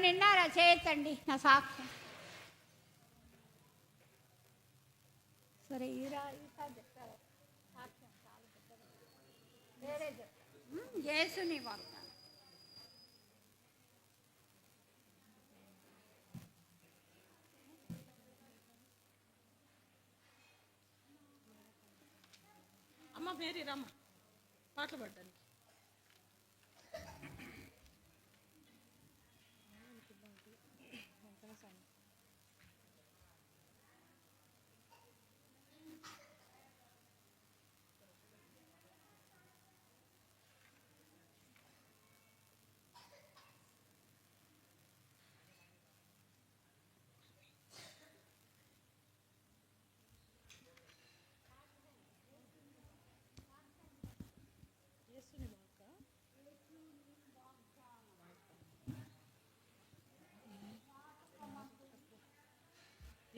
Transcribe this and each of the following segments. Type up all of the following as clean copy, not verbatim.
నిన్నారా చేయొచ్చండి నా సాక్ష్యం. సరే ఈసారి చెప్తారు సాక్ష్యం చాలా పెద్దది. వేరే చెప్తాను. యేసుని వాగ్దానం. అమ్మ మేరీ రమ్మ పాటలు పాడడానికి.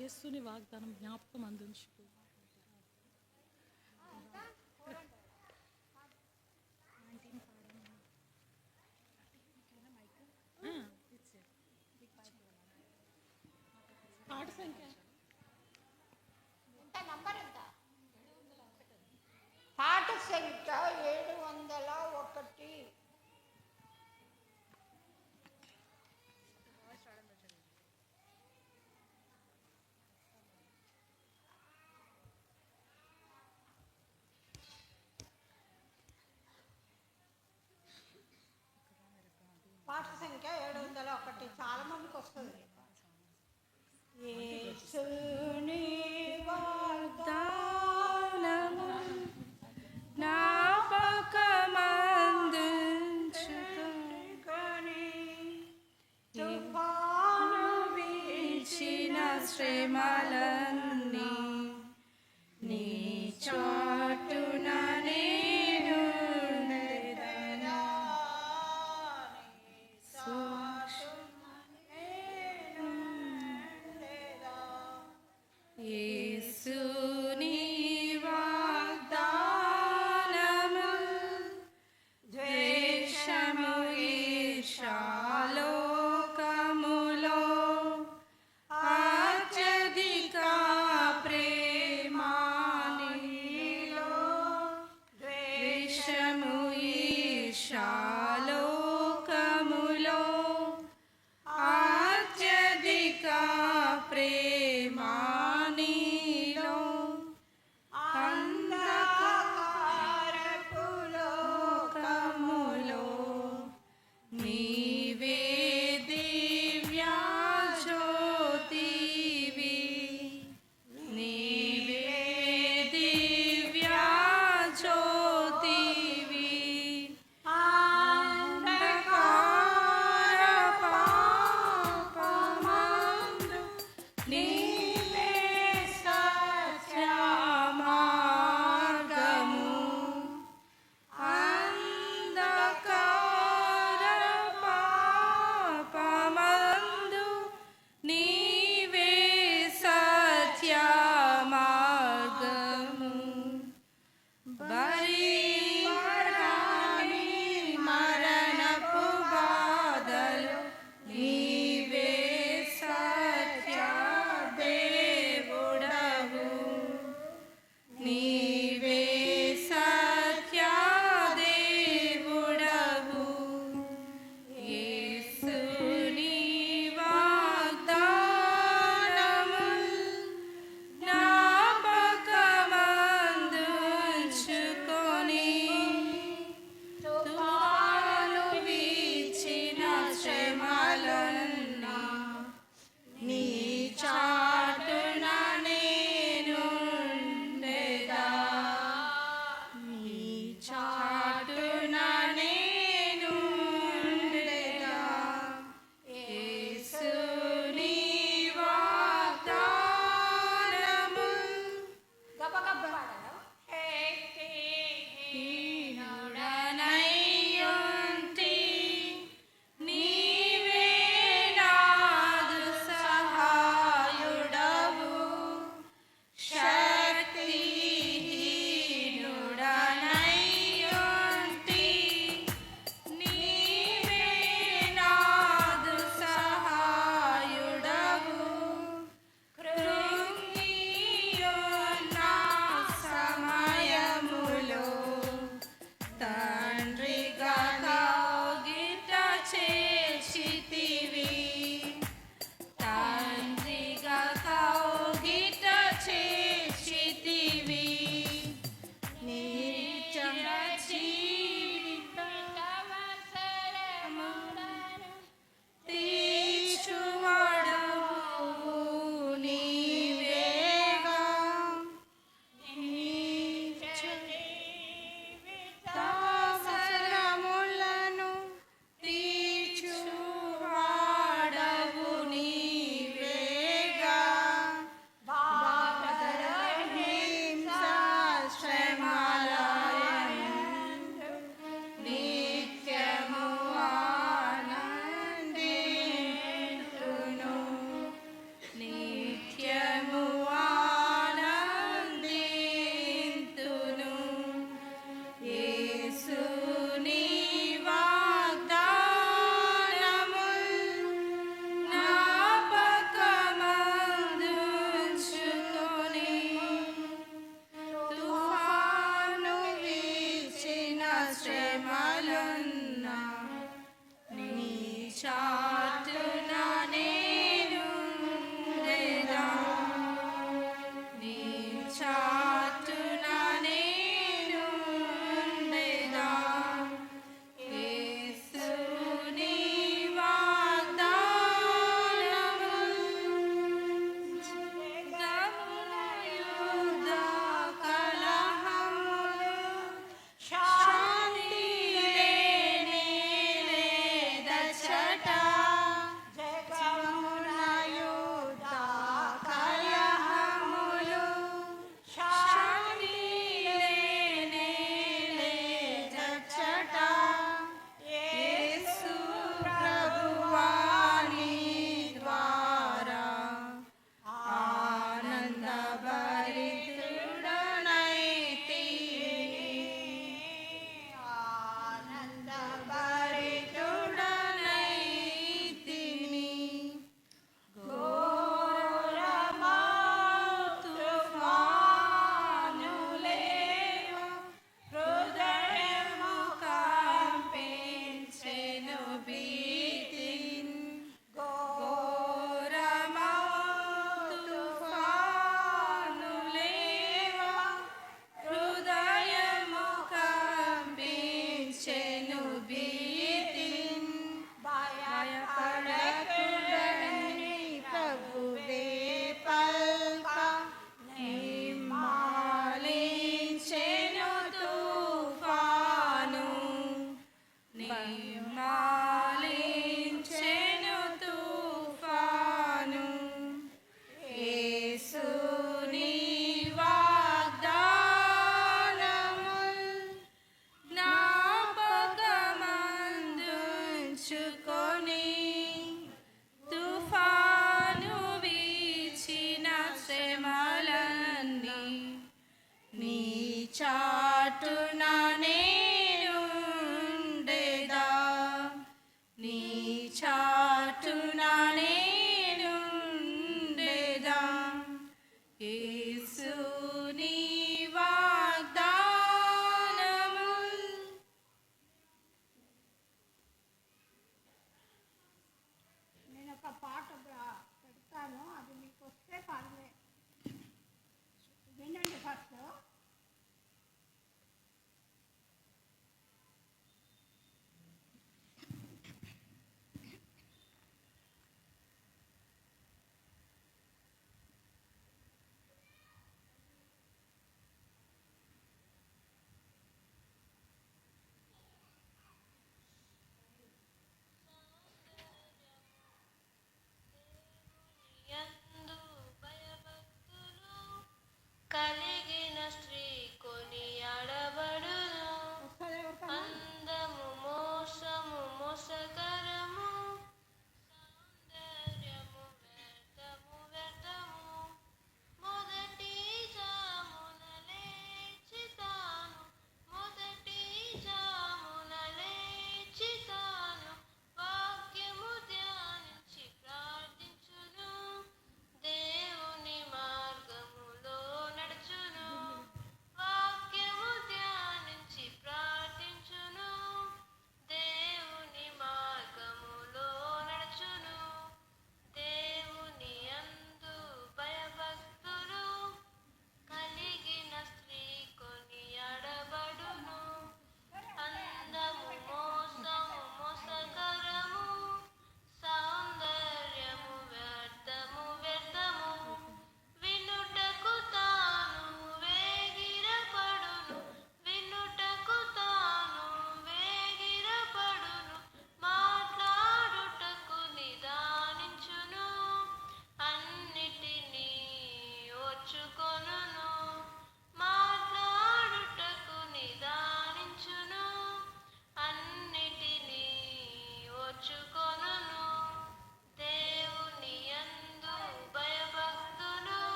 యేసుని వాగ్దానం జ్ఞాపకం అందించుకో. పాట సంఖ్య పాట సంఖ్య 701. పాట సంఖ్య 701 చాలా మందికి వస్తుంది. యేసుని వాగ్దానము జ్ఞాపకమందుంచుకొని తుఫాను వీచిన శ్రమలన్నీ నీ చాటున శ్రమలున్నా నీ చాటున నేనుండెదా, నీ చాటున నేనుండెదా. యేసు నీ వాగ్దానము జగమున యుద్ధ కలహములు శాంతి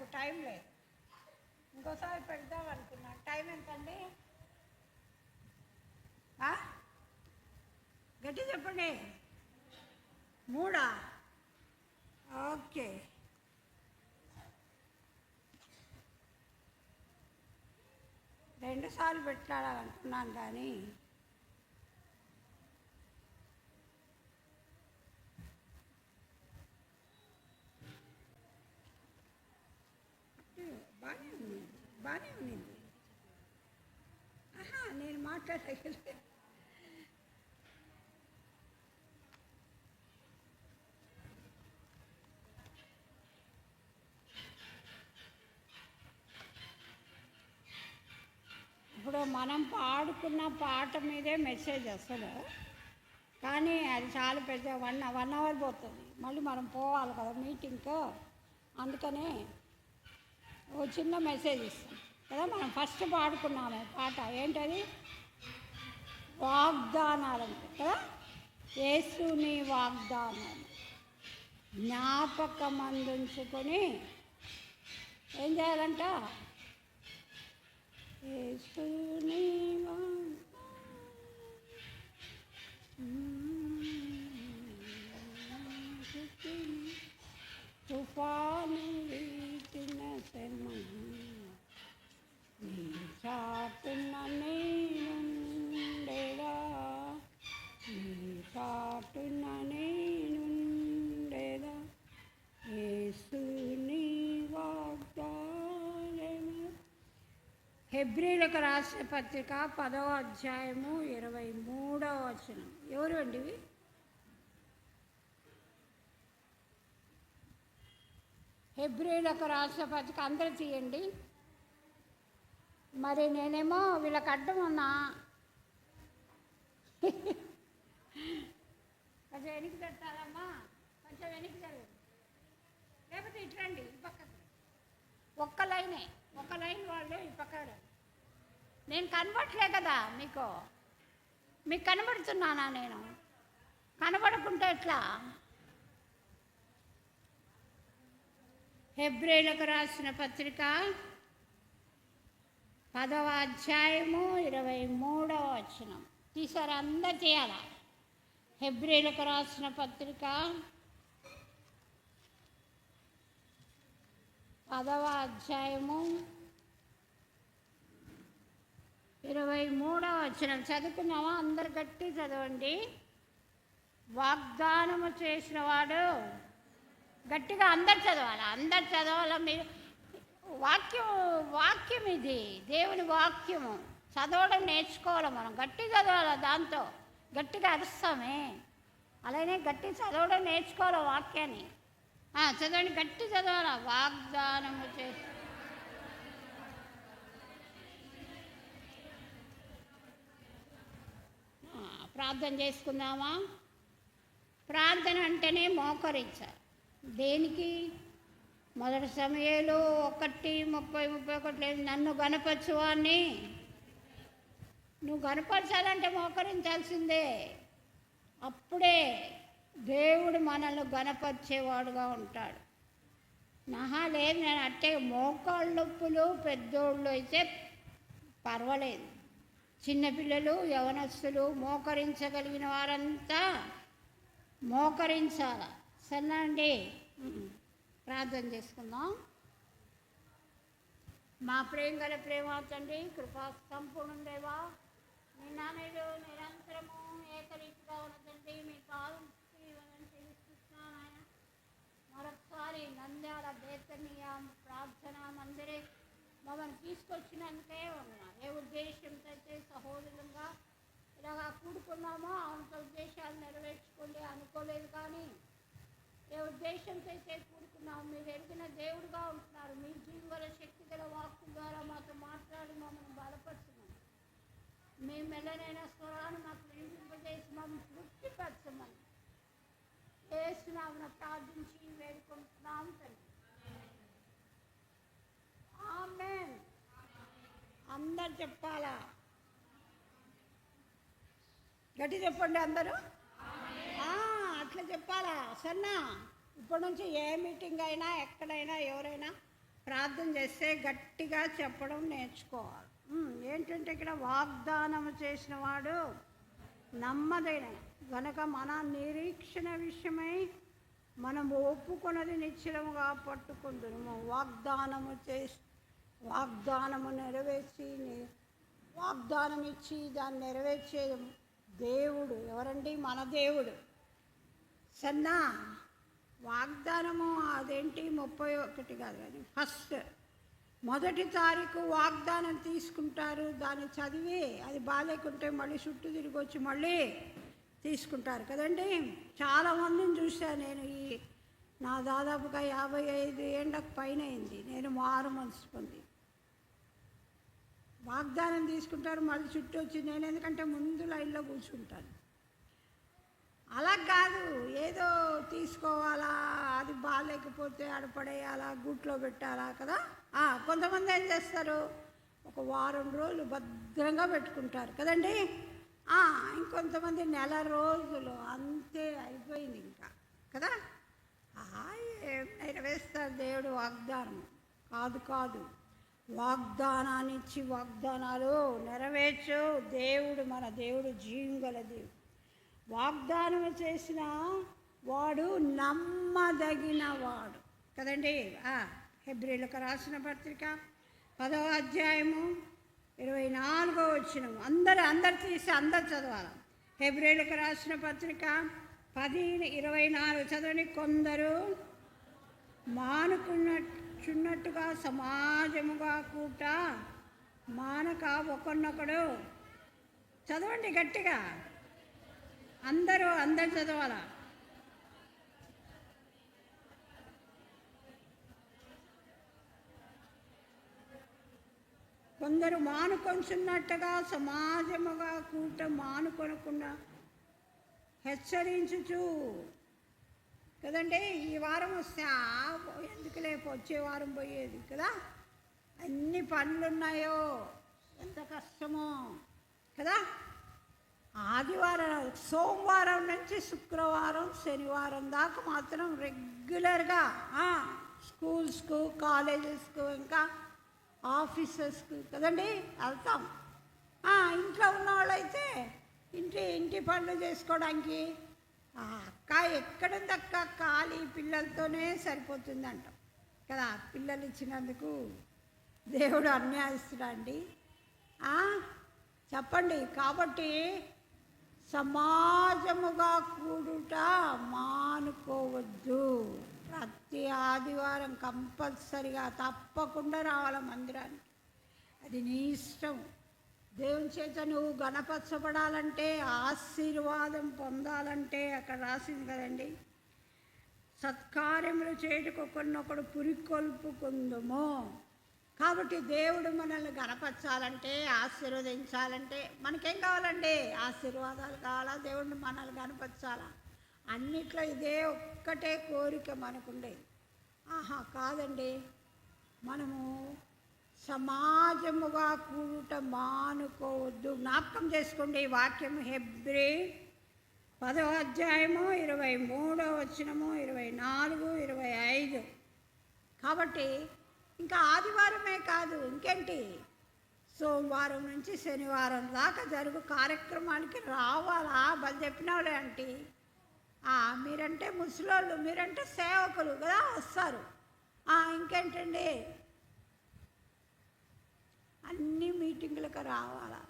ఇప్పుడు టైం లేదు. ఇంకోసారి పెడదాం అనుకున్నా. టైం ఎంతండి? గట్టి చెప్పండి. 3. ఓకే. రెండుసార్లు పెట్టాలనుకున్నాను కానీ బాగానే ఉన్నింది. నేను మాట్లాడగలిగే ఇప్పుడు మనం పాడుకున్న పాట మీదే మెసేజ్ అసలు, కానీ అది చాలా పెద్ద 1 అవర్ పోతుంది. మళ్ళీ మనం పోవాలి కదా మీటింగ్కు. అందుకనే ఓ చిన్న మెసేజ్ ఇస్తాం కదా. మనం ఫస్ట్ పాడుకున్నాము పాట ఏంటది? వాగ్దానాలు కదా. యేసుని వాగ్దానాలు జ్ఞాపకం అందించుకొని ఏం చేయాలంట? యేసుని తుఫాను వీచిన నీ చాటున నేనుండేదా, నీ చాటున నేనుండేదా, యేసుని వాగ్దానము. హెబ్రీలకు రాసిన పత్రిక 10వ అధ్యాయము 23వ వచనం. ఎవరు అండి ఇవి? హెబ్రీలకు రాసిన పత్రిక అందరూ తీయండి. మరి నేనేమో వీళ్ళకి అడ్డం ఉన్నా. కొంచెం వెనక్కి పెట్టాలమ్మా, కొంచెం వెనక్కి జరగదు, లేకపోతే ఇట్రండి ఈ పక్కకు. ఒక్క లైన్ వాళ్ళు ఈ పక్క. నేను కనబడట్లే కదా మీకు కనబడుతున్నానా? నేను కనబడకుంటే ఎట్లా? హెబ్రీలకు రాసిన పత్రిక 10వ అధ్యాయము 23వ వచనం తీసారు. అందరు చేయాల. హెబ్రీలకు రాసిన పత్రిక 10వ అధ్యాయము 23వ వచనం చదువుకున్నామా? అందరు గట్టి చదవండి. వాగ్దానము చేసిన వాడు, గట్టిగా అందరు చదవాలి. మీరు వాక్యం ఇది దేవుని వాక్యము. చదవడం నేర్చుకోవాలి మనం. గట్టి చదవాలి. దాంతో గట్టిగా అరుస్తామే. అలానే గట్టి చదవడం నేర్చుకోవాలి వాక్యాన్ని. చదవండి, గట్టి చదవాలి. వాగ్దానము చేసి ప్రార్థన చేసుకుందామా? ప్రార్థన అంటేనే మోకరించాలి. దేనికి? మొదటి సమయాలు 1:30-31 నన్ను గణపరచువాన్ని. నువ్వు గణపరచాలంటే మోకరించాల్సిందే. అప్పుడే దేవుడు మనల్ని గణపరిచేవాడుగా ఉంటాడు. లేదు నేను అట్టే మోకాళ్ళ నొప్పులు పెద్దోళ్ళు అయితే పర్వాలేదు. చిన్నపిల్లలు, యవనస్తులు, మోకరించగలిగిన వారంతా మోకరించాల. సరేనా అండి? ప్రార్థన చేసుకుందాం. మా ప్రేమ గల ప్రేమ తండ్రి, కృపా సంపూర్ణదేవా, మీ నాన్నలు నిరంతరము ఏకరీతిగా ఉన్నదండి. మీ పాదం తెలుస్తున్నాను ఆయన. మరొకసారి నంద్యాల బేతనీయ ప్రార్థనా మందిరే మమ్మల్ని తీసుకొచ్చినందుకే ఉన్నారు. ఏ ఉద్దేశంతో అయితే సహోదరులుగా ఇలాగా కూడుకున్నామో అంత ఉద్దేశాలు నెరవేర్చుకోండి అనుకోలేదు. కానీ ఏ ఉద్దేశంతో అయితే కూడుకున్నాము, మీరు ఎరిగిన దేవుడుగా ఉంటున్నారు. మీ జీవన శక్తి గల వాక్కు ద్వారా మాతో మాట్లాడి మమ్మల్ని బలపరచమని, మీ మెల్లనైన స్వరాన్ని మాకు వినిపింపజేసి మమ్మల్ని తృప్తిపరచమని యేసునామమున ప్రార్థించి వేడుకుంటున్నాం తండ్రి. ఆమేన్. అందరు చెప్పాలా? గట్టి చెప్పండి అందరూ. అట్లా చెప్పాలా? సన్నా ఇప్పటి నుంచి ఏ మీటింగ్ అయినా ఎక్కడైనా ఎవరైనా ప్రార్థన చేస్తే గట్టిగా చెప్పడం నేర్చుకోవాలి. ఏంటంటే ఇక్కడ వాగ్దానం చేసిన వాడు నమ్మదైన గనక మన నిరీక్షణ విషయమై మనము ఒప్పుకొన్నది నిశ్చలముగా పట్టుకుందుము. వాగ్దానము నెరవేర్చి వాగ్దానం ఇచ్చి దాన్ని నెరవేర్చే దేవుడు ఎవరండి? మన దేవుడు. సన్నా వాగ్దానము అదేంటి 31 కాదు కానీ మొదటి తారీఖు వాగ్దానం తీసుకుంటారు. దాన్ని చదివి అది బాగాలేకుంటే మళ్ళీ చుట్టూ తిరిగి వచ్చి మళ్ళీ తీసుకుంటారు కదండి. చాలామందిని చూశాను నేను. నా దాదాపుగా 55 ఏళ్ళకు పైన అయింది నేను మారు మనసు పొంది. వాగ్దానం తీసుకుంటారు మళ్ళీ చుట్టూ వచ్చి, నేను ఎందుకంటే ముందు లైన్లో కూర్చుంటాను. అలా కాదు, ఏదో తీసుకోవాలా, అది బాగాలేకపోతే ఆడపడేయాలా, గూట్లో పెట్టాలా కదా. కొంతమంది ఏం చేస్తారు, ఒక వారం రోజులు భద్రంగా పెట్టుకుంటారు కదండి. ఇంకొంతమంది నెల రోజులు, అంతే అయిపోయింది ఇంకా కదా. ఏం నెరవేరుస్తారు దేవుడు వాగ్దానం? కాదు, వాగ్దానాన్ని ఇచ్చి వాగ్దానాలు నెరవేర్చు దేవుడు. మన దేవుడు జీవంగల దేవుడు. వాగ్దానం చేసిన వాడు నమ్మదగిన వాడు కదండి. హెబ్రీలకు రాసిన పత్రిక 10వ అధ్యాయము 24వ వచనం. అందరు తీసి అందరు చదవాలి. హెబ్రీలకు రాసిన పత్రిక 10:24 చదవండి. కొందరు మానుకున్నట్టుగా సమాజముగా కూట మానక ఒకరినొకడు. చదవండి గట్టిగా, అందరూ చదవాల. కొందరు మానుకొంచున్నట్టుగా సమాజముగా కూట మానుకొనకుండా హెచ్చరించుచు కదండి. ఈ వారం వస్తే ఎందుకు లేపు వచ్చే వారం పోయేది కదా. అన్ని పనులున్నాయో, ఎంత కష్టమో కదా. ఆదివారం, సోమవారం నుంచి శుక్రవారం, శనివారం దాకా మాత్రం రెగ్యులర్గా స్కూల్స్కు, కాలేజెస్కు, ఇంకా ఆఫీసెస్కు కదండి వెళ్తాం. ఇంట్లో ఉన్న వాళ్ళైతే ఇంటి పనులు చేసుకోవడానికి అక్క ఎక్కడుంది అక్క, ఖాళీ పిల్లలతోనే సరిపోతుందంట కదా. పిల్లలు ఇచ్చినందుకు దేవుడు అన్యాయిస్తుడా అండి? చెప్పండి. కాబట్టి సమాజముగా కూడుట మానుకోవద్దు. ప్రతి ఆదివారం కంపల్సరిగా తప్పకుండా రావాలి మందిరానికి. అది నీ ఇష్టం. దేవుని చేత నువ్వు గణపరచబడాలంటే, ఆశీర్వాదం పొందాలంటే అక్కడ రాసింది కదండి, సత్కార్యములు చేయుటకు ఒకరినొకడు పురికొల్పుకుందుము. కాబట్టి దేవుడు మనల్ని గణపరచాలంటే, ఆశీర్వదించాలంటే మనకేం కావాలండి? ఆశీర్వాదాలు కావాలా? దేవుడిని మనల్ని గణపరచాలా? అన్నిట్లో ఇదే ఒక్కటే కోరిక మనకుండేది. కాదండి, మనము సమాజముగా కూడుట మానుకోవద్దు. జ్ఞాపకం చేసుకోండి ఈ వాక్యం. హెబ్రీ 10వ అధ్యాయము 23వ వచనము, 24, 25. కాబట్టి ఇంకా ఆదివారమే కాదు, ఇంకేంటి, సోమవారం నుంచి శనివారం దాకా జరుగు కార్యక్రమానికి రావాలా? బలి చెప్పిన వాళ్ళే అంటే మీరంటే ముసలోళ్ళు, మీరంటే సేవకులు కదా, వస్తారు. ఇంకేంటండి, అన్ని మీటింగులకు రావాలా?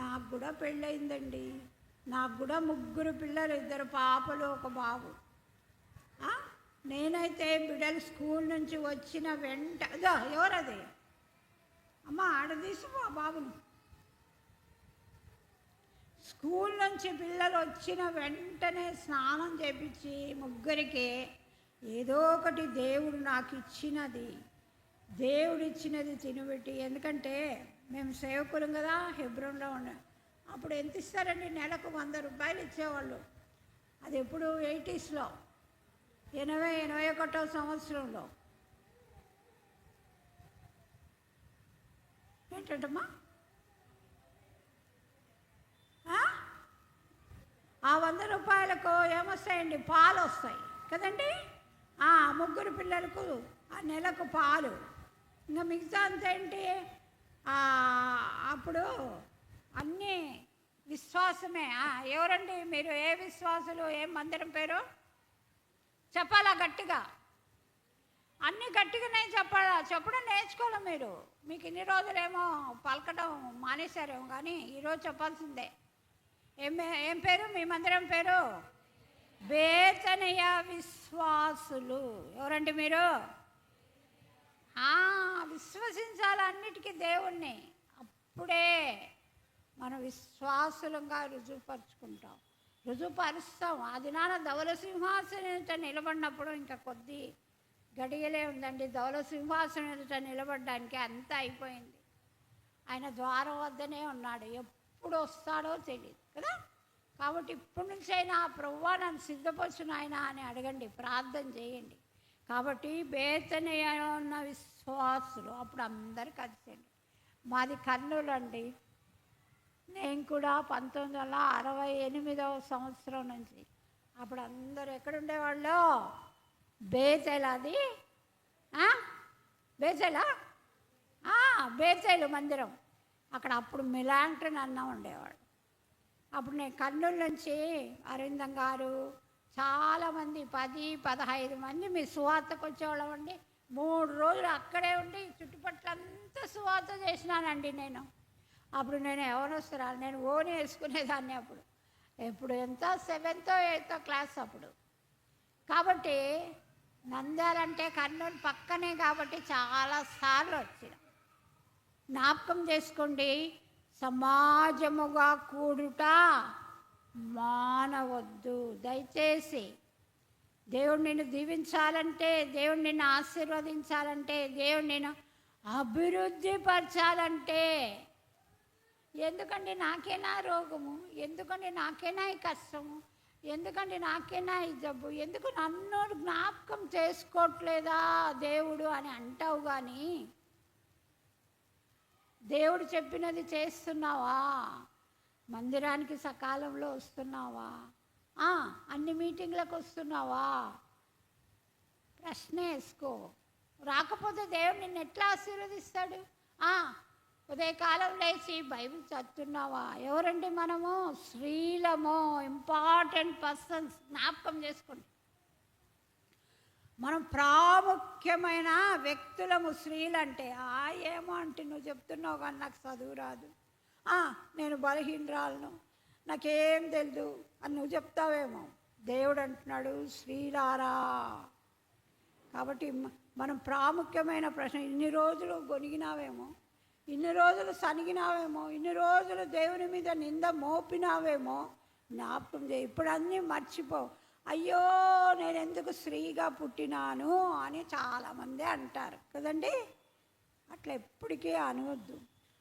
నాకు కూడా పెళ్ళయిందండి. నాకు కూడా 3 పిల్లలు, 2 పాపలు, 1 బాబు. నేనైతే బిడ్డలు స్కూల్ నుంచి వచ్చిన వెంట ఎవరది అమ్మ ఆడదీసుకో బాబుని. స్కూల్ నుంచి పిల్లలు వచ్చిన వెంటనే స్నానం చేపించి 3కి ఏదో ఒకటి దేవుడు నాకు ఇచ్చినది, దేవుడిచ్చినది తినబెట్టి. ఎందుకంటే మేము సేవకులం కదా, హెబ్రోన్లో ఉన్నాం. అప్పుడు ఎంత ఇస్తారండి? నెలకు 100 రూపాయలు ఇచ్చేవాళ్ళు. అది ఎప్పుడు 80sలో, 81వ సంవత్సరంలో. ఏంటంటమ్మా? ఆ 100 రూపాయలకు ఏమొస్తాయండి? పాలు వస్తాయి కదండి. ముగ్గురు పిల్లలకు ఆ నెలకు పాలు, ఇంకా మిగతా అంతా ఏంటి? అప్పుడు అన్నీ విశ్వాసమే. ఎవరండి మీరు? ఏ విశ్వాసులు? ఏం మందిరం పేరు చెప్పాలా గట్టిగా? అన్నీ గట్టిగానే చెప్పాలా? చెప్పడం నేర్చుకోవాలి మీరు. మీకు ఇన్ని రోజులేమో పలకడం మానేశారేమో, కానీ ఈరోజు చెప్పాల్సిందే. ఏం పేరు మీ మందిరం పేరు? బేతనియ విశ్వాసులు. ఎవరండి మీరు? విశ్వసించాలి అన్నిటికీ దేవుణ్ణి. అప్పుడే మనం విశ్వాసులంగా రుజువుపరుస్తాం. ఆ దినాన ధవల సింహాసనం ఎదుట నిలబడినప్పుడు ఇంకా కొద్ది గడియలే ఉందండి. ధవల సింహాసనం ఎదుట నిలబడడానికి అంతా అయిపోయింది. ఆయన ద్వారం వద్దనే ఉన్నాడు. ఎప్పుడు వస్తాడో తెలియదు కదా. కాబట్టి ఇప్పటి నుంచైనా ప్రభువా నన్ను సిద్ధపరచును ఆయన అని అడగండి, ప్రార్థన చేయండి. కాబట్టి బేతనియలో ఉన్న విశ్వాసులు అప్పుడు అందరు కలిసండి. మాది కర్నూలు అండి. నేను కూడా 1968వ సంవత్సరం నుంచి. అప్పుడు అందరూ ఎక్కడుండేవాళ్ళు? బేతేల్. అది బేతేలా? బేతేలు మందిరం. అక్కడ అప్పుడు మిలాంటన్ అన్న ఉండేవాడు. అప్పుడు నేను కర్నూలు నుంచి అరవిందం గారు చాలామంది 10-15 మంది మీ సువార్తకు వచ్చేవాళ్ళం అండి. 3 రోజులు అక్కడే ఉండి చుట్టుపక్కలంతా సువార్త చేసినానండి నేను. అప్పుడు నేను యవ్వనస్తురాలు, నేను ఓని వేసుకునేదాన్ని అప్పుడు. ఎప్పుడు ఎంత 7th or 8th క్లాస్ అప్పుడు. కాబట్టి నంద్యాలంటే కర్నూలు పక్కనే కాబట్టి చాలాసార్లు వచ్చిన. జ్ఞాపకం చేసుకోండి, సమాజముగా కూడుట మానవద్దు దయచేసి. దేవుడు నిన్ను దీవించాలంటే, దేవుడు నిన్ను ఆశీర్వదించాలంటే, దేవుడు నిన్ను అభివృద్ధి పరచాలంటే, ఎందుకండి నాకేనా రోగము, ఎందుకండి నాకేనా ఈ కష్టము, ఎందుకండి నాకేనా ఈ జబ్బు, ఎందుకు నన్ను జ్ఞాపకం చేసుకోవట్లేదా దేవుడు అని అంటావు. కానీ దేవుడు చెప్పినది చేస్తున్నావా? మందిరానికి సకాలంలో వస్తున్నావా? అన్ని మీటింగ్లకు వస్తున్నావా? ప్రశ్న వేసుకో. రాకపోతే దేవుడు నిన్ను ఎట్లా ఆశీర్వదిస్తాడు? ఉదయకాలం లేచి బైబిల్ చదువుతున్నావా? ఎవరండి మనము? స్త్రీలము, ఇంపార్టెంట్ పర్సన్స్. జ్ఞాపకం చేసుకోండి, మనం ప్రాముఖ్యమైన వ్యక్తులము స్త్రీలంటే. ఏమో అంటే నువ్వు చెప్తున్నావు కానీ నాకు చదువు రాదు, నేను బలహీనరాలను, నాకేం తెలియదు అని నువ్వు చెప్తావేమో. దేవుడు అంటున్నాడు స్త్రీలారా. కాబట్టి మనం ప్రాముఖ్యమైన ప్రశ్న, ఇన్ని రోజులు గొనిగినావేమో, ఇన్ని రోజులు సనిగినావేమో, ఇన్ని రోజులు దేవుని మీద నింద మోపినావేమో, జ్ఞాపకం చేయి. ఇప్పుడు అన్నీ మర్చిపో. అయ్యో నేను ఎందుకు స్త్రీగా పుట్టినాను అని చాలామంది అంటారు కదండి. అట్లా ఎప్పటికీ అనవద్దు.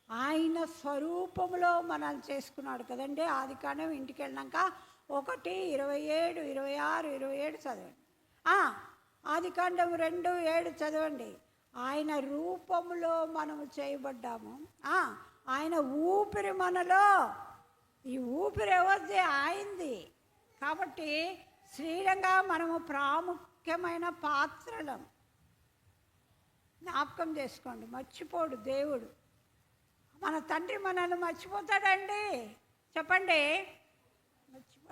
ఆయన స్వరూపంలో మనల్ని చేసుకున్నాడు కదండి. ఆదికాండం ఇంటికి వెళ్ళినాక 1:27, 26, 27 చదవండి. ఆదికాండం 2:7 చదవండి. ఆయన రూపంలో మనము చేయబడ్డాము. ఆయన ఊపిరి మనలో, ఈ ఊపిరి ఎవరిది? ఆయనది. కాబట్టి శ్రీరంగా మనము ప్రాముఖ్యమైన పాత్రలం. జ్ఞాపకం చేసుకోండి, మర్చిపోడు దేవుడు. మన తండ్రి మనల్ని మర్చిపోతాడండి? చెప్పండి.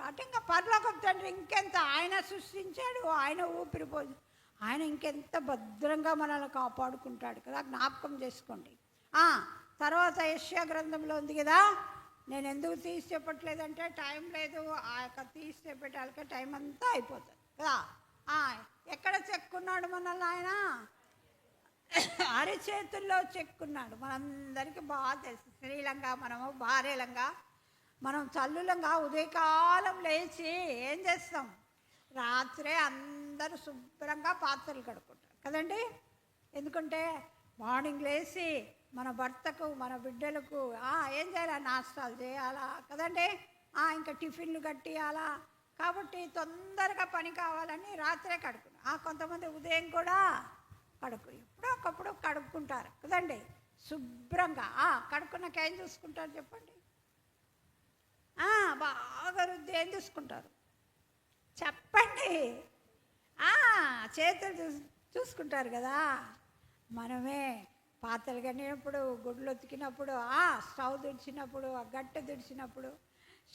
అంటే ఇంకా పరలోకపు తండ్రి ఇంకెంత, ఆయన సృష్టించాడు, ఆయన ఊపిరిపోదు, ఆయన ఇంకెంత భద్రంగా మనల్ని కాపాడుకుంటాడు కదా. జ్ఞాపకం చేసుకోండి. తర్వాత యెషయా గ్రంథంలో ఉంది కదా. నేను ఎందుకు తీసి చెప్పట్లేదంటే టైం లేదు. ఆ యొక్క తీసి చెప్పేటాలకే టైం అంతా అయిపోతుంది కదా. ఎక్కడ చెక్కున్నాడు మనల్ని? ఆయన అరిచేతుల్లో చెక్కున్నాడు. మనందరికీ బాగా తెలుసు. శ్రీలంగా మనము భార్యలంగా, మనం చల్లులంగా ఉదయకాలం లేచి ఏం చేస్తాం? రాత్రే అందరూ శుభ్రంగా పాత్రలు కడుక్కుంటారు కదండి. ఎందుకంటే మార్నింగ్ లేచి మన భర్తకు, మన బిడ్డలకు ఏం చేయాలా? నాష్టాలు చేయాలా కదండి. ఇంకా టిఫిన్లు కట్టియాలా. కాబట్టి తొందరగా పని కావాలని రాత్రే కడుక్కున్నాం. కొంతమంది ఉదయం కూడా ఎప్పుడో ఒకప్పుడు కడుక్కుంటారు కదండి. శుభ్రంగా కడుక్కున్నాక ఏం చూసుకుంటారు చెప్పండి? బాగా రుద్ది ఏం చూసుకుంటారు చెప్పండి? ఆ, చేతులు చూసుకుంటారు కదా. మనమే పాత్రలు కడిగినప్పుడు, గుడ్లు ఉతికినప్పుడు, స్టవ్ తుడిచినప్పుడు, ఆ గట్ట తుడిచినప్పుడు,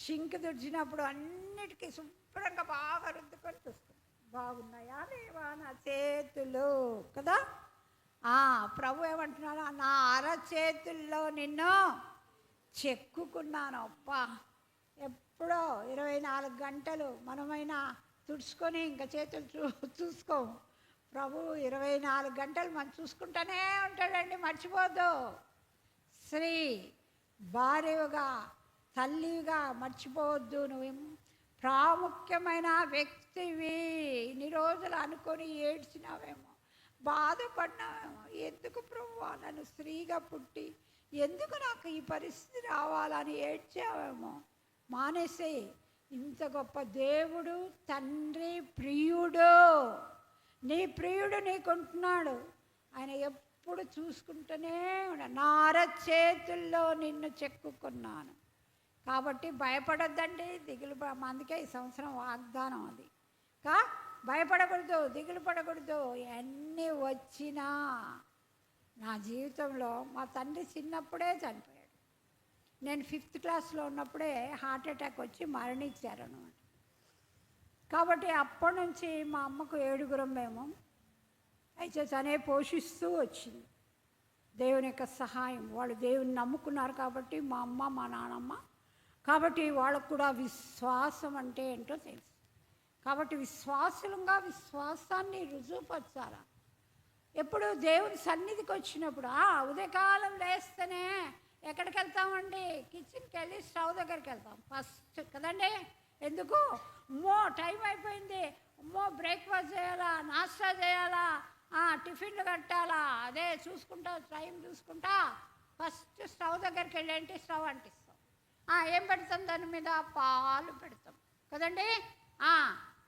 షింక్ తుడిచినప్పుడు అన్నిటికీ శుభ్రంగా బాగా రుద్దుకొని చూసుకుంటాం, బాగున్నాయా లేవా నా చేతులు కదా. ప్రభు ఏమంటున్నాడు, నా అరచేతుల్లో నిన్ను చెక్కుకున్నాను. అప్పా, ఎప్పుడో 24 గంటలు మనమైనా తుడుచుకొని ఇంకా చేతులు చూసుకోము. ప్రభు 24 గంటలు మనం చూసుకుంటూనే ఉంటాడండి, మర్చిపోద్దు. స్త్రీ భార్యగా, తల్లిగా మర్చిపోవద్దు. నువ్వు ప్రాముఖ్యమైన వ్యక్తివి. ఇన్ని రోజులు అనుకొని ఏడ్చినావేమో, బాధపడినావేమో, ఎందుకు ప్రభువా నన్ను స్త్రీగా పుట్టి ఎందుకు నాకు ఈ పరిస్థితి రావాలని ఏడ్చావేమో. మానేసే. ఇంత గొప్ప దేవుడు, తండ్రి, ప్రియుడు, నీ ప్రియుడు నీకుంటున్నాడు. ఆయన ఎప్పుడు చూసుకుంటూనే ఉన్నాడు. నా అరచేతుల్లో నిన్ను చెక్కుకున్నాను. కాబట్టి భయపడొద్దండి, దిగులు అందుకే ఈ సంవత్సరం వాగ్దానం అది. భయపడకూడదు, దిగులు పడకూడదు. ఎన్ని వచ్చినా, నా జీవితంలో మా తండ్రి చిన్నప్పుడే చనిపోయాడు. నేను 5th క్లాస్లో ఉన్నప్పుడే హార్ట్ అటాక్ వచ్చి మరణించారనమాట. కాబట్టి అప్పటి నుంచి మా అమ్మకు 7గురం మేము. అయితే తనే పోషిస్తూ వచ్చింది. దేవుని యొక్క సహాయం, వాళ్ళు దేవుని నమ్ముకున్నారు కాబట్టి, మా అమ్మ మా నాన్నమ్మ, కాబట్టి వాళ్ళకు కూడా విశ్వాసం అంటే ఏంటో తెలుసు. కాబట్టి విశ్వాసులంగా విశ్వాసాన్ని రుజువుపరచాలి. ఎప్పుడు దేవుని సన్నిధికి వచ్చినప్పుడు ఉదయకాలం లేస్తేనే ఎక్కడికి వెళ్తామండి? కిచెన్కి వెళ్ళి స్టవ్ దగ్గరికి వెళ్తాం ఫస్ట్ కదండి. ఎందుకు? టైం అయిపోయింది, బ్రేక్ఫాస్ట్ చేయాలా, నాష్టా చేయాలా, టిఫిన్లు కట్టాలా, అదే చూసుకుంటా, టైం చూసుకుంటా ఫస్ట్ స్టవ్ దగ్గరికి వెళ్ళి ఏంటి స్టవ్ అంటిస్తాం. ఏం పెడతాం దాని మీద? పాలు పెడతాం కదండి.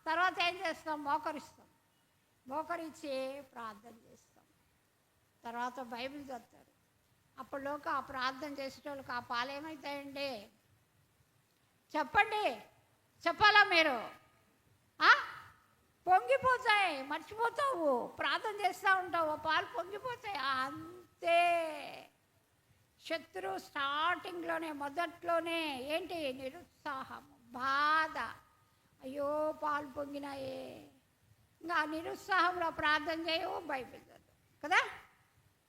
తర్వాత ఏం చేస్తాం? మోకరిస్తాం. మోకరించి ప్రార్థన చేస్తాం. తర్వాత బైబిల్ చదువుతారు. అప్పటిలోకి ఆ ప్రార్థన చేసేటోళ్ళకి ఆ పాలు ఏమవుతాయండి? చెప్పండి, చెప్పాలా మీరు? పొంగిపోతాయి, మర్చిపోతావు. ప్రార్థన చేస్తూ ఉంటావు, పాలు పొంగిపోతాయి. అంతే. శత్రువు స్టార్టింగ్లోనే, మొదట్లోనే ఏంటి? నిరుత్సాహం, బాధ. అయ్యో పాలు పొంగినాయే. ఇంకా నిరుత్సాహంలో ప్రార్థన చేయవు, బైబిల్ చదువు కదా.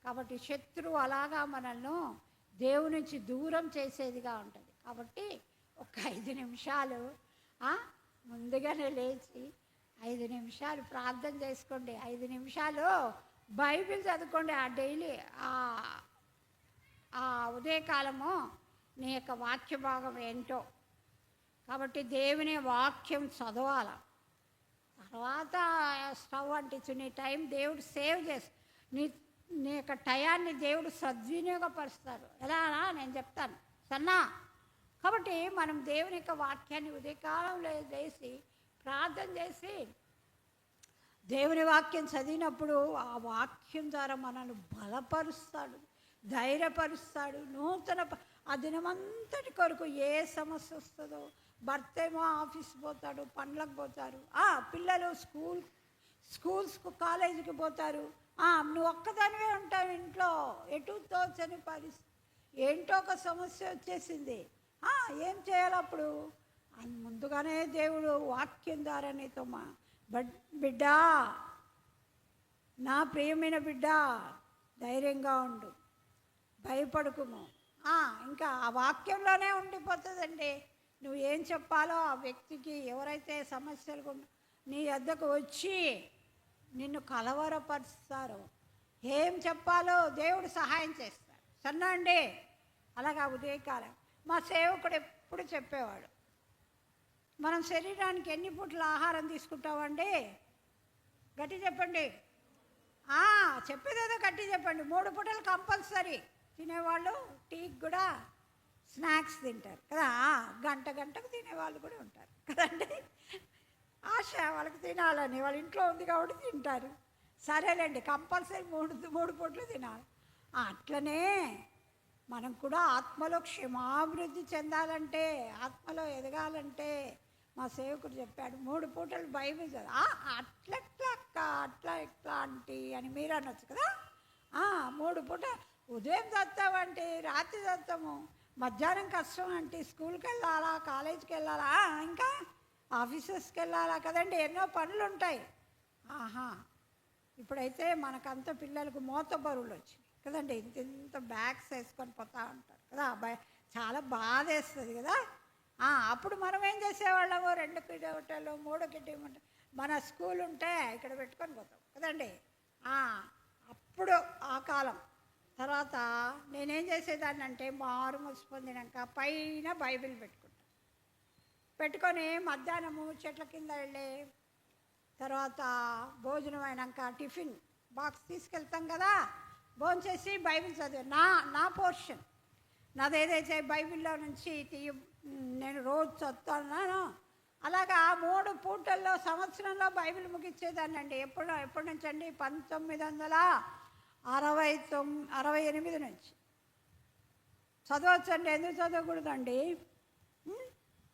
కాబట్టి శత్రువు అలాగా మనల్ని దేవుని నుంచి దూరం చేసేదిగా ఉంటుంది. కాబట్టి ఒక 5 నిమిషాలు ముందుగానే లేచి 5 నిమిషాలు ప్రార్థన చేసుకోండి. 5 నిమిషాలు బైబిల్ చదువుకోండి. డైలీ ఉదయకాలము నీ యొక్క వాక్య భాగం ఏంటో. కాబట్టి దేవుని వాక్యం చదవాల. తర్వాత స్టవ్ అంటించు. నీ టైం దేవుడు సేవ్ చేసి నీ యొక్క టయాన్ని దేవుడు సద్వినియోగపరుస్తారు. ఎలా నేను చెప్తాను సన్నా. కాబట్టి మనం దేవుని యొక్క వాక్యాన్ని ఉదయకాలంలో లేచి ప్రార్థన చేసి దేవుని వాక్యం చదివినప్పుడు ఆ వాక్యం ద్వారా మనల్ని బలపరుస్తాడు, ధైర్యపరుస్తాడు. ఆ దినమంతటి కొరకు ఏ సమస్య వస్తుందో, భర్త ఏమో ఆఫీస్కి పోతాడు, పనులకు పోతారు, పిల్లలు స్కూల్స్కు కాలేజీకి పోతారు, నువ్వు ఒక్కదానివే ఉంటావు ఇంట్లో, ఎటు తోచని పరిస్థితి. ఏంటో ఒక సమస్య వచ్చేసింది, ఏం చేయాలి అప్పుడు? ముందుగానే దేవుడు వాక్యం ద్వారా నీతో బిడ్డా, నా ప్రియమైన బిడ్డ, ధైర్యంగా ఉండు, భయపడుకుము. ఇంకా ఆ వాక్యంలోనే ఉండిపోతుందండి. నువ్వు ఏం చెప్పాలో ఆ వ్యక్తికి, ఎవరైతే సమస్యలు నీ వద్దకు వచ్చి నిన్ను కలవరపరుస్తారో, ఏం చెప్పాలో దేవుడు సహాయం చేస్తాడు. సన్నా అండి. అలాగా ఉదయకాలం మా సేవకుడు ఎప్పుడు చెప్పేవాడు, మనం శరీరానికి ఎన్ని పూట్ల ఆహారం తీసుకుంటామండి? గట్టి చెప్పండి. చెప్పేదేదో గట్టి చెప్పండి. 3 పూటలు కంపల్సరీ తినేవాళ్ళు. టీకి కూడా స్నాక్స్ తింటారు కదా. గంటకు తినేవాళ్ళు కూడా ఉంటారు కదండి. ఆశ వాళ్ళకి తినాలని, వాళ్ళ ఇంట్లో ఉంది కాబట్టి తింటారు. సరేలేండి, కంపల్సరీ 3 పూటలు తినాలి. అట్లనే మనం కూడా ఆత్మలో క్షేమాభివృద్ధి చెందాలంటే, ఆత్మలో ఎదగాలంటే మా సేవకుడు చెప్పాడు 3 పూటలు బైబిల్ చదువు. అట్లెట్లా అక్క, అట్లా ఎట్లా ఆంటీ అని మీరు అనొచ్చు కదా. 3 పూట ఉదయం చదువుతామంటే రాత్రి చదువుతాము, మధ్యాహ్నం కష్టం అంటే స్కూల్కి వెళ్ళాలా, కాలేజీకి వెళ్ళాలా, ఇంకా ఆఫీసెస్కి వెళ్ళాలా కదండి, ఎన్నో పనులు ఉంటాయి. ఇప్పుడైతే మనకంత పిల్లలకు మోత బరువులు వచ్చినాయి కదండి, ఇంత బ్యాగ్స్ వేసుకొని పోతూ ఉంటారు కదా, చాలా బాధ వేస్తుంది కదా. అప్పుడు మనం ఏం చేసేవాళ్ళము, 2 కిలోమీటర్లు 3 కిలోమీటర్లు మన స్కూల్ ఉంటే ఇక్కడ పెట్టుకొని పోతాం కదండి. అప్పుడు ఆ కాలం. తర్వాత నేనేం చేసేదాన్ని అంటే మారు మనసు పొందినాక పైన బైబిల్ పెట్టుకొని మధ్యాహ్నము చెట్ల కింద వెళ్ళి, తర్వాత భోజనం అయినాక టిఫిన్ బాక్స్ తీసుకెళ్తాం కదా, భోంచేసి బైబిల్ చదివా. నా పోర్షన్ నాది ఏదైతే బైబిల్లో నుంచి నేను రోజు చదువుతున్నాను, అలాగా 3 పూటల్లో సంవత్సరంలో బైబిల్ ముగించేదాన్ని అండి. ఎప్పటి నుంచి అండి, 1968 నుంచి చదవచ్చండి, ఎందుకు చదవకూడదండి.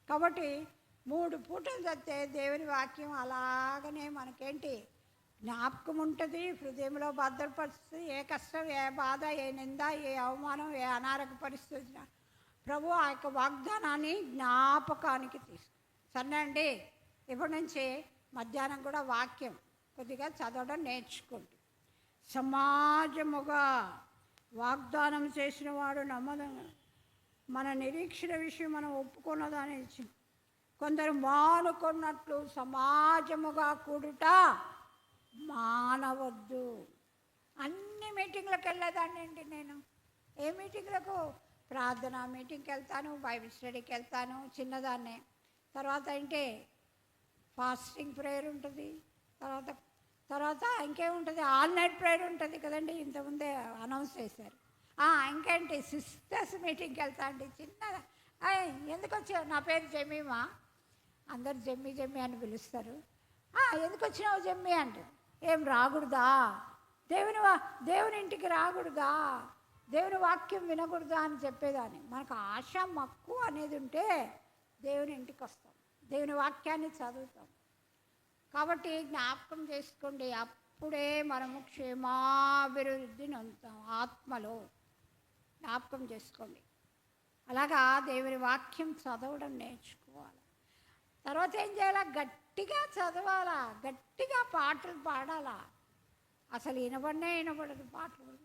కాబట్టి 3 పూటలు చదివితే దేవుని వాక్యం అలాగనే మనకేంటి జ్ఞాపకం ఉంటుంది, హృదయంలో భద్రపరుస్తుంది. ఏ కష్టం, ఏ బాధ, ఏ నింద, ఏ అవమానం, ఏ అనారోగ్య పరిస్థితి వచ్చినా ప్రభు ఆ యొక్క వాగ్దానాన్ని జ్ఞాపకానికి సరే అండి. ఇప్పటి నుంచి మధ్యాహ్నం కూడా వాక్యం కొద్దిగా చదవడం నేర్చుకోండి. సమాజముగా వాగ్దానం చేసిన వాడు మన నిరీక్షణ విషయం మనం ఒప్పుకున్నదాని కొందరు మానుకున్నట్లు సమాజముగా కూడుట మానవద్దు. అన్ని మీటింగ్లకు వెళ్ళేదాన్ని అండి నేను. ఏ మీటింగ్లకు? ప్రార్థన మీటింగ్కి వెళ్తాను, బైబిల్ స్టడీకి వెళ్తాను, చిన్నదాన్నే. తర్వాత అంటే ఫాస్టింగ్ ప్రేయర్ ఉంటుంది, తర్వాత ఇంకేముంటుంది, ఆల్ నైట్ ప్రేయర్ ఉంటుంది కదండి, ఇంతకుముందే అనౌన్స్ చేశారు. ఇంకేంటి సిస్టర్స్ మీటింగ్కి వెళ్తా అండి చిన్నగా. ఎందుకు వచ్చావు? నా పేరు జమీమా, అందరు జమ్మి అని పిలుస్తారు. ఎందుకు వచ్చినావు జమ్మి అంటే, ఏం రాకూడదా? దేవుని ఇంటికి రాకూడదా? దేవుని వాక్యం వినకూడదా అని చెప్పేదాన్ని. మనకు ఆశ మక్కువ అనేది ఉంటే దేవుని ఇంటికి వస్తాం, దేవుని వాక్యాన్ని చదువుతాం. కాబట్టి జ్ఞాపకం చేసుకోండి, అప్పుడే మనము క్షేమాభివృద్ధిని పొందుతాం ఆత్మలో. జ్ఞాపకం చేసుకోండి. అలాగా దేవుని వాక్యం చదవడం నేర్చుకోవాలి. తర్వాత ఏం చేయాలా? గట్టిగా చదవాలా, గట్టిగా పాటలు పాడాలా. అసలు వినబడదు పాటలు.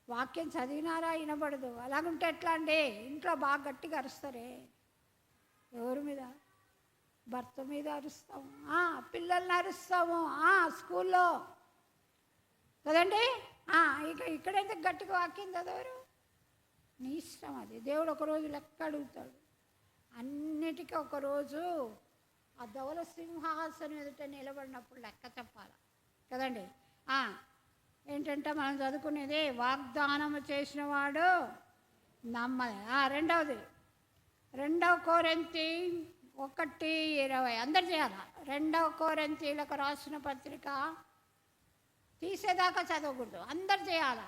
వాక్యం చదివినారా వినబడదు. అలాగుంటే ఎట్లా అండి? ఇంట్లో బాగా గట్టిగా అరుస్తారే. ఎవరి మీద? భర్త మీద అరుస్తాము, పిల్లల్ని అరుస్తాము, స్కూల్లో కదండి. ఇక్కడ ఎందుకు గట్టిగా వాక్యం చదవరు? నీ ఇష్టం అది. దేవుడు ఒకరోజు లెక్క అడుగుతాడు. అన్నిటికీ ఒకరోజు ఆ ధవల సింహాసనం ఎదుట నిలబడినప్పుడు లెక్క చెప్పాలి కదండి. ఏంటంటే మనం చదువుకునేది వాగ్దానము చేసిన వాడు నమ్మది. రెండవది 2 కొరింథీ 1:20 అందరు చేయాలి. 2 కొరింథీలకు రాసిన పత్రిక తీసేదాకా చదవకూడదు, అందరు చేయాలి.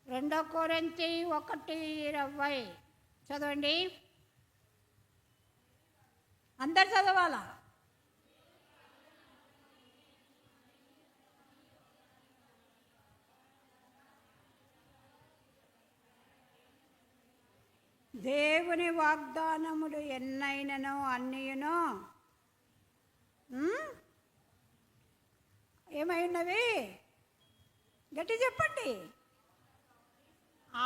2 కొరింథీ 1:20 చదవండి, అందరు చదవాలా. దేవుని వాగ్దానములు ఎన్నైనను అన్నీయును ఏమైనవి? గట్టి చెప్పండి.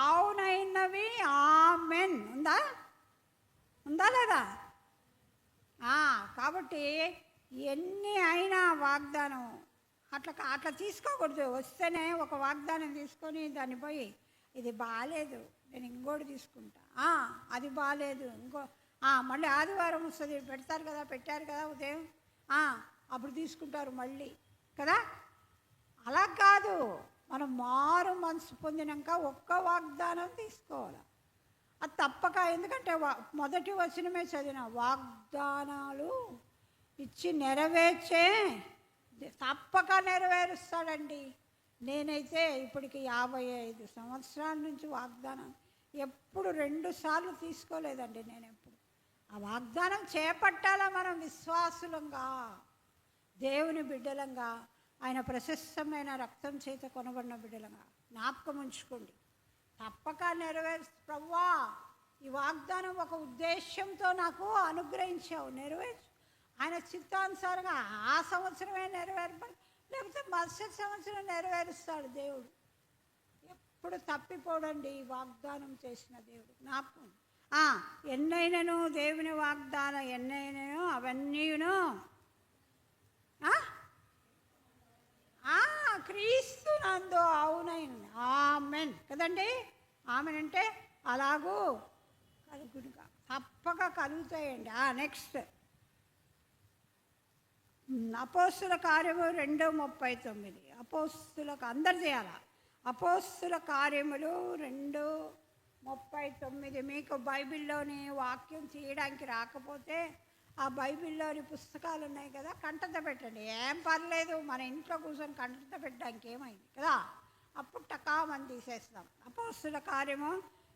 అవునైనవి. ఆమెన్. ఉందా లేదా? కాబట్టి ఎన్ని అయినా వాగ్దానం అట్లా తీసుకోకూడదు. వస్తేనే ఒక వాగ్దానం తీసుకొని దాన్ని పోయి ఇది బాగాలేదు, నేను ఇంకోటి తీసుకుంటా, అది బాగాలేదు ఇంకో మళ్ళీ ఆదివారం వస్తుంది పెట్టారు కదా ఉదయం, అప్పుడు తీసుకుంటారు మళ్ళీ కదా. అలా కాదు, మనం మారు మనసు పొందినాక ఒక్క వాగ్దానం తీసుకోవాలి. అది తప్పక. ఎందుకంటే మొదటి వచనమే చదివిన వాగ్దానాలు ఇచ్చి నెరవేర్చే తప్పక నెరవేరుస్తాడండి. నేనైతే ఇప్పటికి 55 సంవత్సరాల నుంచి వాగ్దానం ఎప్పుడు 2 సార్లు తీసుకోలేదండి. నేను ఎప్పుడు ఆ వాగ్దానం చేపట్టాలా మనం విశ్వాసులంగా, దేవుని బిడ్డలంగా, ఆయన ప్రశస్తమైన రక్తం చేత కొనబడిన బిడ్డలంగా. జ్ఞాపకం ఉంచుకోండి, తప్పక నెరవేర్చు ప్రభువా. ఈ వాగ్దానం ఒక ఉద్దేశంతో నాకు అనుగ్రహించావు, నెరవేర్చు. ఆయన చిత్తానుసారంగా ఆ సంవత్సరమే నెరవేర్పాలి, లేకపోతే మరుసటి సంవత్సరం నెరవేరుస్తాడు దేవుడు. ఎప్పుడు తప్పిపోడండి ఈ వాగ్దానం చేసిన దేవుడు. జ్ఞాపకం ఎన్నైనను దేవుని వాగ్దానం ఎన్నైనను అవన్నీను క్రీస్తు నందు అవునైన ఆమెన్ కదండి. ఆమెన్ అంటే అలాగూ కలుగునుగా, తప్పక కలుగుతాయండి. నెక్స్ట్ అపోస్తుల కార్యము 2:39. అపోస్తులకు అందరు చేయాల. అపోస్తుల కార్యములు 2:39. మీకు బైబిల్లోని వాక్యం చేయడానికి రాకపోతే ఆ బైబిల్లోని పుస్తకాలు ఉన్నాయి కదా, కంటత పెట్టండి, ఏం పర్లేదు. మన ఇంట్లో కూర్చొని కంటత పెట్టడానికి ఏమైంది కదా, అప్పుడు టకామని తీసేస్తాం. అపోస్తుల కార్యము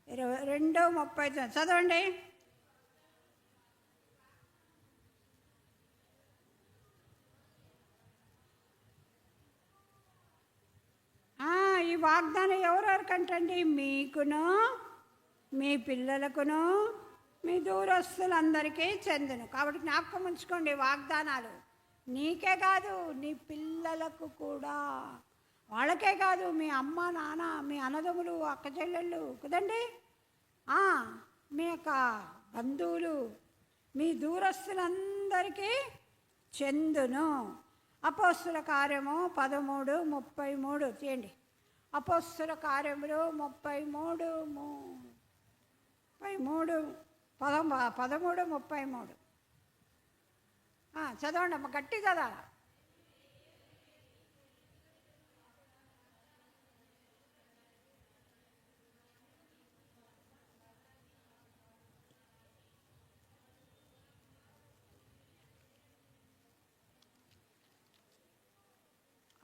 2:39 చదవండి. ఈ వాగ్దానం ఎవరెవరికంటండి? మీకును, మీ పిల్లలకును, మీ దూరస్తులందరికీ చెందును. కాబట్టి జ్ఞాపకం ఉంచుకోండి, వాగ్దానాలు నీకే కాదు, నీ పిల్లలకు కూడా. వాళ్ళకే కాదు, మీ అమ్మ నాన్న, మీ అన్నదమ్ములు, అక్క చెల్లెళ్ళు కదండి, మీ యొక్క బంధువులు, మీ దూరస్తులందరికీ చెందును. అపోస్తుల కార్యము 13:33 తీయండి. అపోస్తుల కార్యములు 13:33 చదవండి అమ్మ, గట్టి కదా.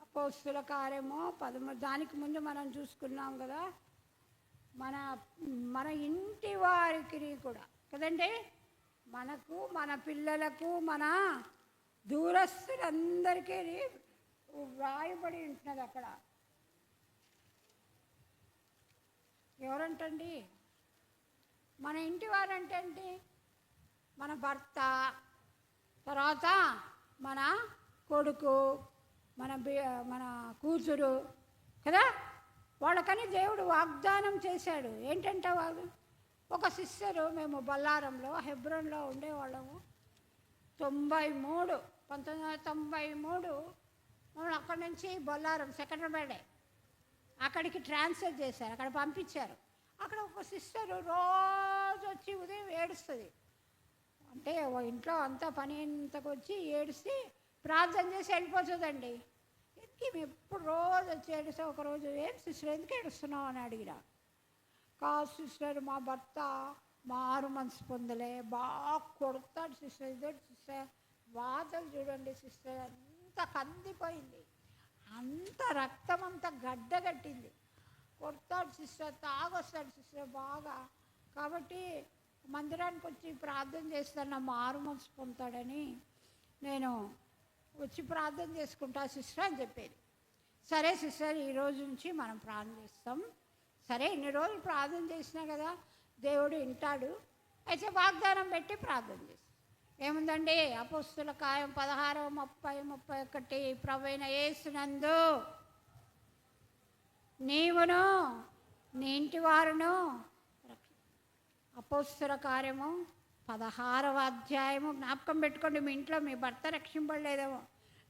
అపోస్తుల కార్యము 13. దానికి ముందు మనం చూసుకున్నాం కదా, మన ఇంటి వారికి కూడా కదండి, మనకు, మన పిల్లలకు, మన దూరస్తులందరికీ వ్రాయబడి ఉంటున్నది అక్కడ. ఎవరంటండి మన ఇంటి వారంటే? ఏంటి? మన భర్త, తర్వాత మన కొడుకు, మన కూతురు కదా, వాళ్ళకని దేవుడు వాగ్దానం చేశాడు. ఏంటంటే వాళ్ళు ఒక సిస్టరు, మేము బొల్లారంలో హెబ్రోన్లో ఉండేవాళ్ళము. 1993 మమ్మల్ని అక్కడి నుంచి బొల్లారం సెకండ్రాబాదే అక్కడికి ట్రాన్స్ఫర్ చేశారు, అక్కడ పంపించారు. అక్కడ ఒక సిస్టరు రోజు వచ్చి ఉదయం ఏడుస్తుంది. అంటే ఇంట్లో అంతా పని అంతకు వచ్చి ఏడిస్తే ప్రార్థన చేసి వెళ్ళిపోతుందండి. ఎందుకు ఎప్పుడు రోజు వచ్చి ఏడిస్తే, ఒకరోజు ఏం సిస్టర్ ఎందుకు ఏడుస్తున్నావు అని అడిగిరా. కాదు సిస్టర్, మా భర్త మారు మనసు పొందలే, బాగా కొడతాడు సిస్టర్. ఇదే సిస్టర్ వాతలు చూడండి సిస్టర్, అంత కందిపోయింది, అంత రక్తం అంతా గడ్డగట్టింది. కొడతాడు సిస్టర్, తాగొస్తాడు సిస్టర్ బాగా. కాబట్టి మందిరానికి వచ్చి ప్రార్థన చేస్తాను, నా మారు మనసు పొందుతాడని నేను వచ్చి ప్రార్థన చేసుకుంటా సిస్టర్ అని చెప్పేది. సరే సిస్టర్, ఈరోజు నుంచి మనం ప్రార్థన చేస్తాం. సరే, ఇన్ని రోజులు ప్రార్థన చేసినా కదా, దేవుడు వింటాడు. అయితే వాగ్దానం పెట్టి ప్రార్థన చేస్తాం. ఏముందండి? అపోస్తుల కార్యం 16:30-31 ప్రభువైన యేసునందు నీవును నీ ఇంటి వారును. అపోస్తుల కార్యము 16వ అధ్యాయము జ్ఞాపకం పెట్టుకోండి. మీ ఇంట్లో మీ భర్త రక్షింపలేదేమో,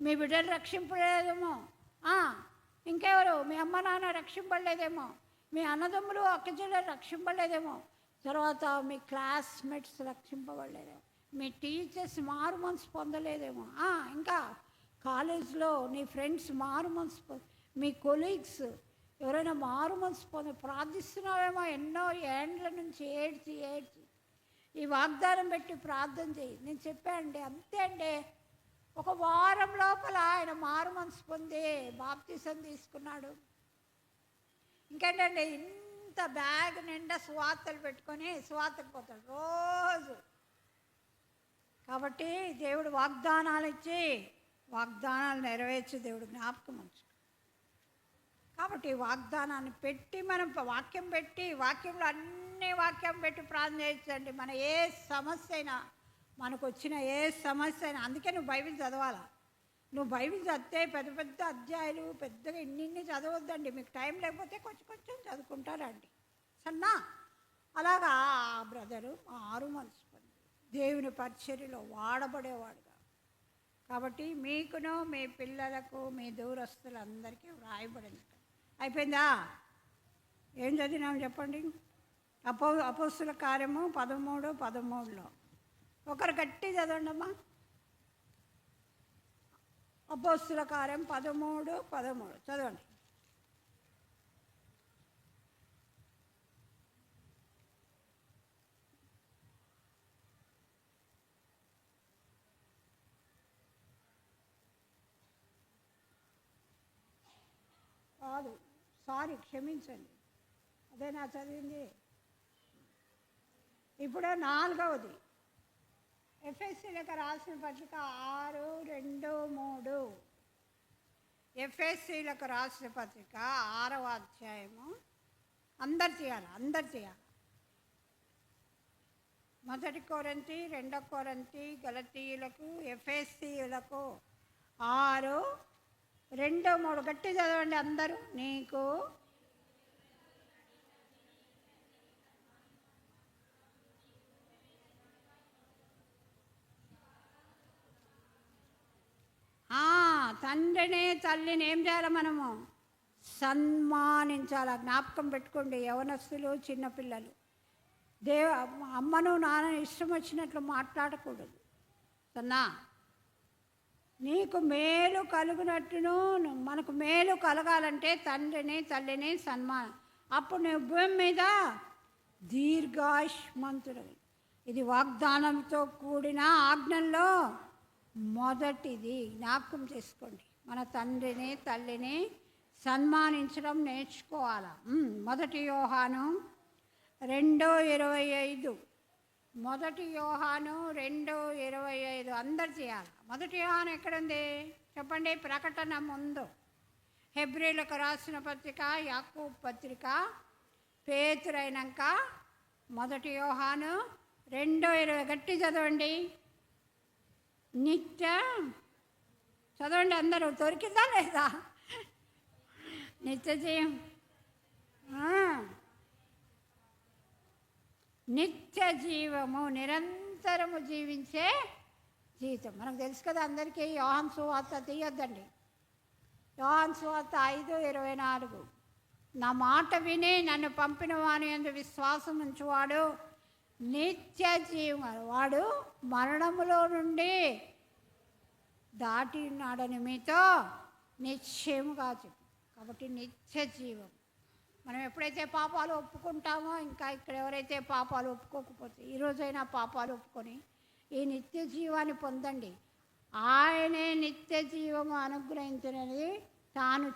మీ బిడ్డలు రక్షింపలేదేమో, ఇంకెవరు మీ అమ్మ నాన్న రక్షింపలేదేమో, మీ అన్నదమ్ములు అక్కచెల్లెలు రక్షింపలేదేమో, తర్వాత మీ క్లాస్మేట్స్ రక్షింపబడలేదేమో, మీ టీచర్స్ మారు మనసు పొందలేదేమో, ఇంకా కాలేజ్లో నీ ఫ్రెండ్స్ మారు మనసు మీ కొలీగ్స్ ఎవరైనా మారు మనసు ప్రార్థిస్తున్నావేమో. ఎన్నో ఏండ్ల నుంచి ఏడ్చి ఈ వాగ్దానం పెట్టి ప్రార్థన చేయి. నేను చెప్పానండి, అంతే అండి. ఒక వారం లోపల ఆయన మారు మనసు పొంది బాప్తిసం తీసుకున్నాడు. ఇంకేంటండి, ఇంత బ్యాగ్ నిండా సువార్తలు పెట్టుకొని సువార్తకు పోతాడు రోజు. కాబట్టి దేవుడు వాగ్దానాలు ఇచ్చి వాగ్దానాలు నెరవేర్చి దేవుడు జ్ఞాపకం ఉంచు. కాబట్టి వాగ్దానాన్ని పెట్టి మనం వాక్యం పెట్టి వాక్యంలో అన్ని వాక్యం పెట్టి ప్రార్థన చేయించండి. మన ఏ సమస్య అయినా మనకు వచ్చిన ఏ సమస్య అయినా, అందుకే నువ్వు బైబిల్ చదవాలా. నువ్వు బైబిల్ చదివితే పెద్ద పెద్ద అధ్యాయులు పెద్దగా ఇన్ని చదవద్దండి. మీకు టైం లేకపోతే కొంచెం కొంచెం చదువుకుంటారండి సన్నా. అలాగా ఆ బ్రదరు మారు మనసు పొంది దేవుని పరిచర్యలో వాడబడేవాడుగా. కాబట్టి మీకును మీ పిల్లలకు మీ దూరస్తులందరికీ వ్రాయబడింది. అయిపోయిందా? ఏం చదివినాం చెప్పండి. అపోస్తుల కార్యము 13:13 ఒకరు గట్టి చదవండి అమ్మా. అపోస్తుల కార్యం 13:13 చదవండి. కాదు, సారీ, క్షమించండి, అదే నా చదివింది. ఇప్పుడు 4వది ఎఫ్ఎస్సీలకు రాసిన పత్రిక 6:2-3. ఎఫ్ఎస్సీలకు రాసిన పత్రిక 6వ అధ్యాయము. అందరు చేయాలి. 1 కొరింథీ, 2 కొరింథీ, గలతీయులకు, ఎఫెసీయులకు 6:2-3 గట్టి చదవండి అందరూ. నీకు తండ్రిని తల్లిని ఏం చేయాలి? మనము సన్మానించాలి. జ్ఞాపకం పెట్టుకోండి యవనస్తులు, చిన్నపిల్లలు. అమ్మను నాన్నని ఇష్టం వచ్చినట్లు మాట్లాడకూడదు సన్నా. నీకు మేలు కలుగునట్టును, మనకు మేలు కలగాలంటే తండ్రిని తల్లిని సన్మానం. అప్పుడు నువ్వు భూమి మీద దీర్ఘాయుష్మంతుడు. ఇది వాగ్దానంతో కూడిన ఆజ్ఞల్లో మొదటిది. జ్ఞాపకం చేసుకోండి. మన తండ్రిని తల్లిని సన్మానించడం నేర్చుకోవాలి. 1 యోహాను 2:25. 1 యోహాను 2:25 అందరు చేయాలి. 1 యోహాను ఎక్కడుంది చెప్పండి? ప్రకటన ముందు. హెబ్రీలకు రాసిన పత్రిక, యాకోబు పత్రిక, పేతురు అయినాక 1 యోహాను 2:20 గట్టి చదవండి. నిత్య చదవండి అందరూ. దొరికిందా లేదా? నిత్య జీవం, నిత్య జీవము, నిరంతరము జీవించే జీవితం మనకు తెలుసు కదా అందరికీ. యోహాను సువార్త తీయొద్దండి. యోహాను సువార్త 5:24. నా మాట విని నన్ను పంపిన వాని యందు విశ్వాసం ఉంచువాడు నిత్య జీవం, వాడు మరణములో నుండి దాటి ఉన్నాడని మీతో నిశ్చయముగా చెప్పు. కాబట్టి నిత్య జీవం. మనం ఎప్పుడైతే పాపాలు ఒప్పుకుంటామో, ఇంకా ఇక్కడ ఎవరైతే పాపాలు ఒప్పుకోకపోతే ఈరోజైనా పాపాలు ఒప్పుకొని ఈ నిత్య జీవాన్ని పొందండి. ఆయనే నిత్య జీవము అనుగ్రహించినది తాను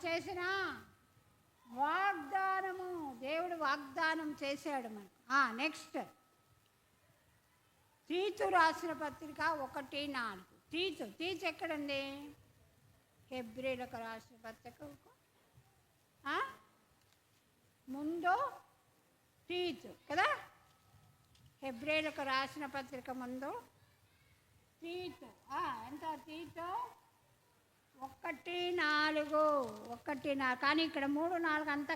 చేసిన వాగ్దానము. దేవుడు వాగ్దానం చేశాడు మనకు. నెక్స్ట్ తీతు రాసిన పత్రిక 1:4. తీతు ఎక్కడుంది? హెబ్రీలకు రాసిన పత్రిక ముందు తీతు కదా. హెబ్రీలకు రాసిన పత్రిక ముందు తీతు. ఎంత? తీతు 1:4. కానీ ఇక్కడ 3-4 అంతా